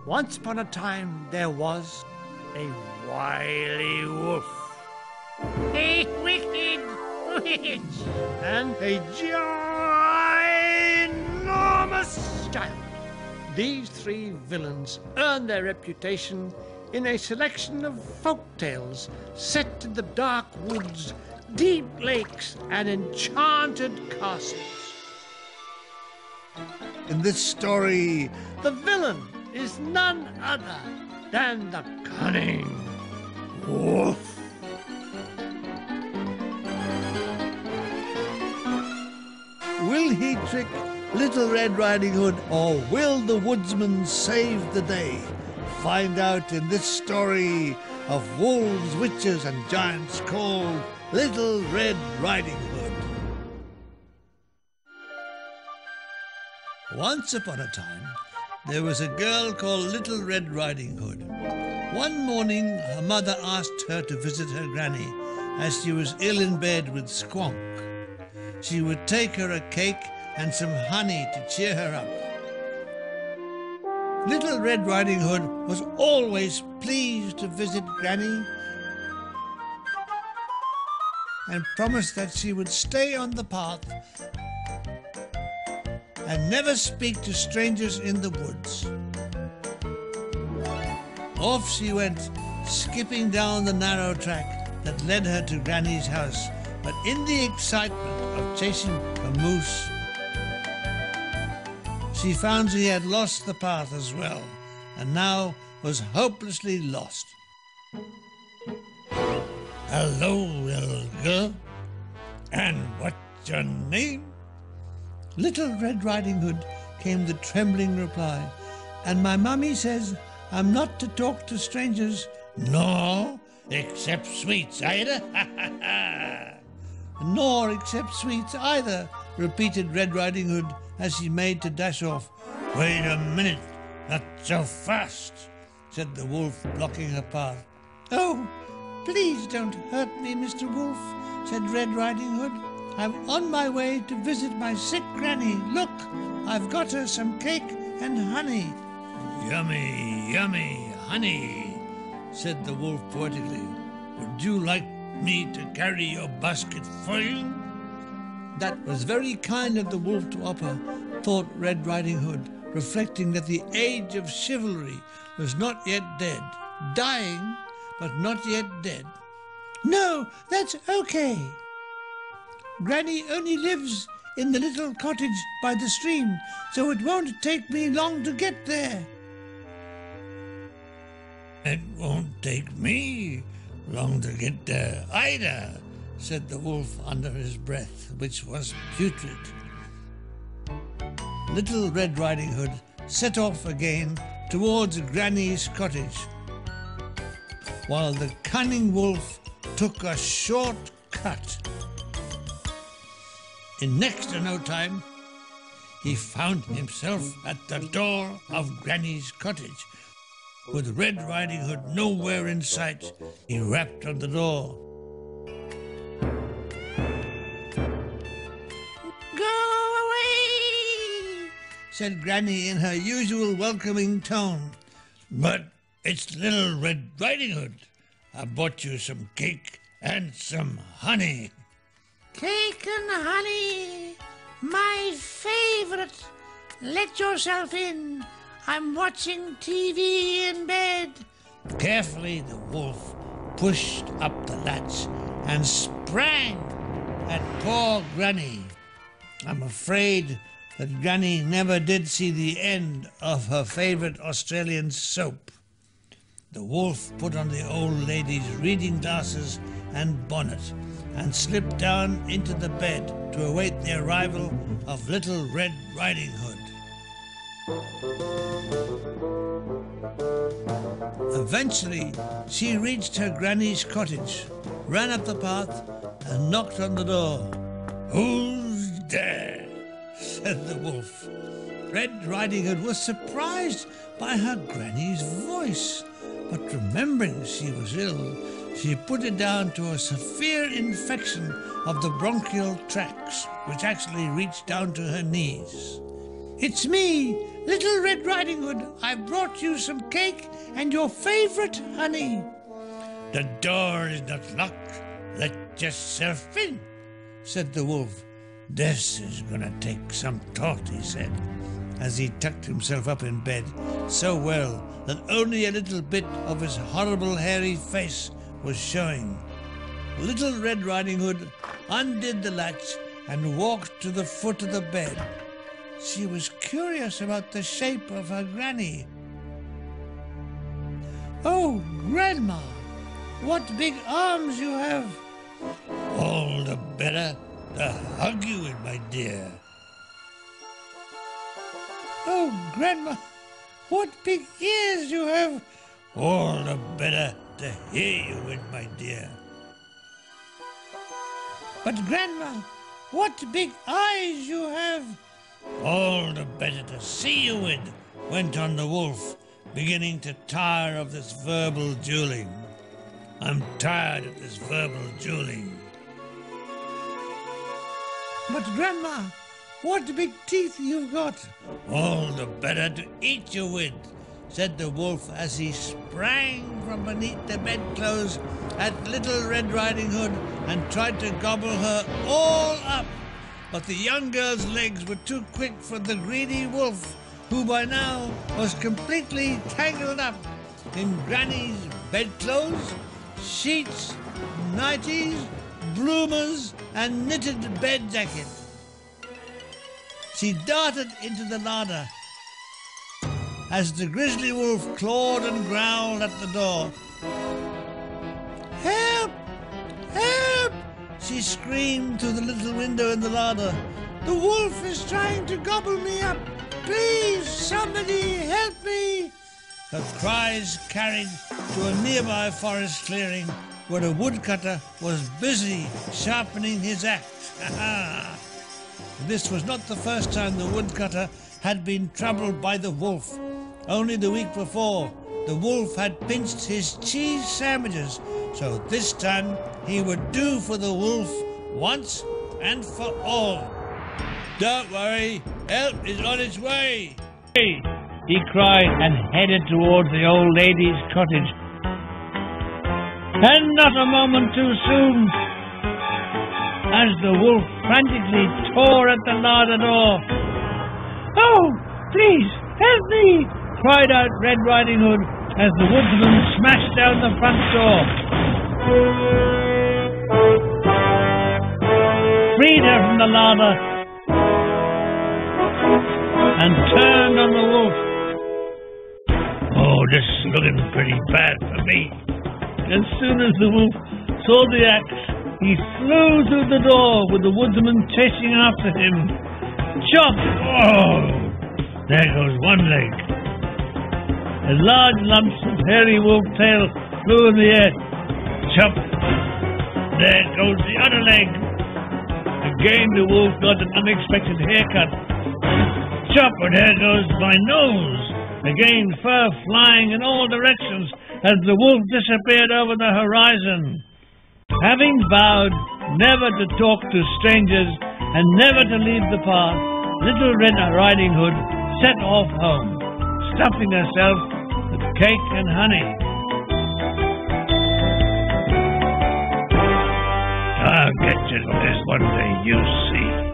Once upon a time there was a wily wolf, a wicked witch, and a ginormous giant. These three villains earned their reputation in a selection of folk tales set in the dark woods, deep lakes, and enchanted castles. In this story, the villain is none other than the cunning wolf. Will he trick Little Red Riding Hood, or will the woodsman save the day? Find out in this story of wolves, witches, and giants called Little Red Riding Hood. Once upon a time, there was a girl called Little Red Riding Hood. One morning, her mother asked her to visit her granny, as she was ill in bed with squonk. She would take her a cake and some honey to cheer her up. Little Red Riding Hood was always pleased to visit Granny and promised that she would stay on the path and never speak to strangers in the woods. Off she went, skipping down the narrow track that led her to Granny's house, but in the excitement of chasing a moose, she found she had lost the path as well, and now was hopelessly lost. Hello, little girl. And what's your name? Little Red Riding Hood, came the trembling reply. And my mummy says I'm not to talk to strangers. No, except sweets, either. Nor except sweets either, repeated Red Riding Hood as she made to dash off. Wait a minute, not so fast, said the wolf, blocking her path. Oh, please don't hurt me, Mr. Wolf, said Red Riding Hood. I'm on my way to visit my sick granny. Look, I've got her some cake and honey. Yummy, yummy honey, said the wolf poetically. Would you like me to carry your basket for you? That was very kind of the wolf to offer, thought Red Riding Hood, reflecting that the age of chivalry was not yet dead. Dying, but not yet dead. No, that's okay. Granny only lives in the little cottage by the stream, so it won't take me long to get there. It won't take me long to get there either, said the wolf under his breath, which was putrid. Little Red Riding Hood set off again towards Granny's cottage, while the cunning wolf took a short cut. In next to no time, he found himself at the door of Granny's cottage. With Red Riding Hood nowhere in sight, he rapped on the door. Go away, said Granny in her usual welcoming tone. But it's Little Red Riding Hood. I bought you some cake and some honey. Cake and honey, my favorite. Let yourself in. I'm watching TV in bed. Carefully, the wolf pushed up the latch and sprang at poor Granny. I'm afraid that Granny never did see the end of her favorite Australian soap. The wolf put on the old lady's reading glasses and bonnet and slipped down into the bed to await the arrival of Little Red Riding Hood. Eventually, she reached her granny's cottage, ran up the path, and knocked on the door. Who's there? Said the wolf. Red Riding Hood was surprised by her granny's voice, but remembering she was ill, she put it down to a severe infection of the bronchial tracts, which actually reached down to her knees. It's me, Little Red Riding Hood, I've brought you some cake and your favourite honey. The door is not locked. Let yourself in, said the wolf. This is gonna take some thought, he said, as he tucked himself up in bed so well that only a little bit of his horrible hairy face was showing. Little Red Riding Hood undid the latch and walked to the foot of the bed. She was curious about the shape of her granny. Oh, Grandma, what big arms you have! All the better to hug you with, my dear. Oh, Grandma, what big ears you have! All the better to hear you with, my dear. But Grandma, what big eyes you have! All the better to see you with, went on the wolf, beginning to tire of this verbal dueling. I'm tired of this verbal dueling. But Grandma, what big teeth you've got! All the better to eat you with, said the wolf as he sprang from beneath the bedclothes at Little Red Riding Hood and tried to gobble her all up. But the young girl's legs were too quick for the greedy wolf, who by now was completely tangled up in Granny's bedclothes, sheets, nighties, bloomers, and knitted bed jacket. She darted into the larder as the grizzly wolf clawed and growled at the door. Help! Help! She screamed through the little window in the larder. The wolf is trying to gobble me up. Please, somebody help me! Her cries carried to a nearby forest clearing where a woodcutter was busy sharpening his axe. This was not the first time the woodcutter had been troubled by the wolf. Only the week before, the wolf had pinched his cheese sandwiches, so this time he would do for the wolf once and for all. Don't worry, help is on its way. Hey, he cried and headed towards the old lady's cottage. And not a moment too soon, as the wolf frantically tore at the larder door. Oh, please, help me! Cried out Red Riding Hood as the woodsman smashed down the front door. Freed her from the larder and turned on the wolf. Oh, this is looking pretty bad for me. As soon as the wolf saw the axe, he flew through the door with the woodsman chasing after him. Chop! Oh, there goes one leg. A large lump of hairy wolf tail flew in the air. Chop! There goes the other leg. Again the wolf got an unexpected haircut. Chop! And there goes my nose. Again fur flying in all directions as the wolf disappeared over the horizon. Having vowed never to talk to strangers and never to leave the path, Little Red Riding Hood set off home, stuffing herself with cake and honey. I'll get you this one day, you see.